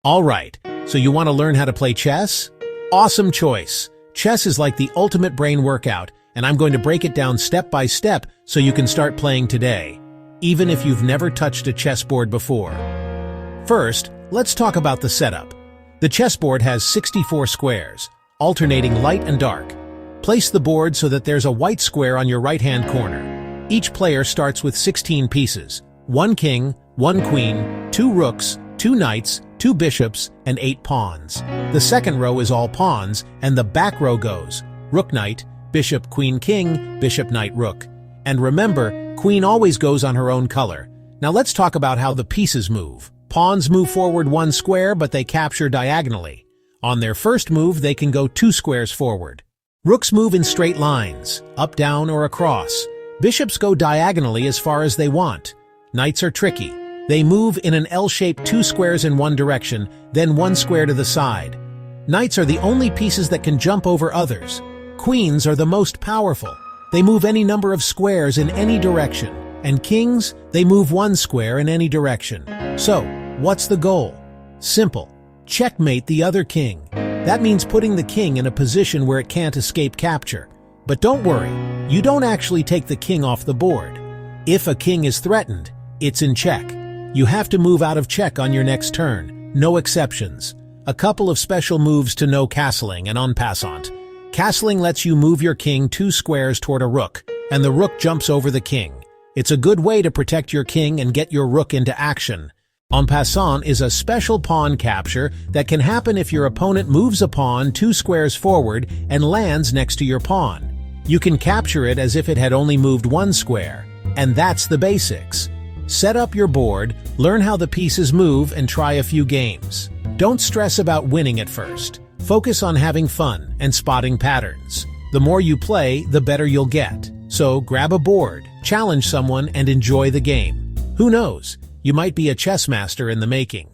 Alright, so you want to learn how to play chess? Awesome choice! Chess is like the ultimate brain workout, and I'm going to break it down step by step so you can start playing today, even if you've never touched a chessboard before. First, let's talk about the setup. The chessboard has 64 squares, alternating light and dark. Place the board so that there's a white square on your right-hand corner. Each player starts with 16 pieces: 1 king, 1 queen, 2 rooks, 2 knights, 2 bishops, and 8 pawns. The second row is all pawns, and the back row goes rook knight, bishop queen king, bishop knight rook. And remember, queen always goes on her own color. Now let's talk about how the pieces move. Pawns move forward 1 square, but they capture diagonally. On their first move, they can go 2 squares forward. Rooks move in straight lines, up, down, or across. Bishops go diagonally as far as they want. Knights are tricky. They move in an L-shaped 2 squares in one direction, then 1 square to the side. Knights are the only pieces that can jump over others. Queens are the most powerful. They move any number of squares in any direction. And kings, they move 1 square in any direction. So, what's the goal? Simple. Checkmate the other king. That means putting the king in a position where it can't escape capture. But don't worry, you don't actually take the king off the board. If a king is threatened, it's in check. You have to move out of check on your next turn. No exceptions. A couple of special moves to know castling and en passant. Castling lets you move your king 2 squares toward a rook, and the rook jumps over the king. It's a good way to protect your king and get your rook into action. En passant is a special pawn capture that can happen if your opponent moves a pawn 2 squares forward and lands next to your pawn. You can capture it as if it had only moved 1 square. And that's the basics. Set up your board, learn how the pieces move, and try a few games. Don't stress about winning at first. Focus on having fun and spotting patterns. The more you play, the better you'll get. So grab a board, challenge someone, and enjoy the game. Who knows? You might be a chess master in the making.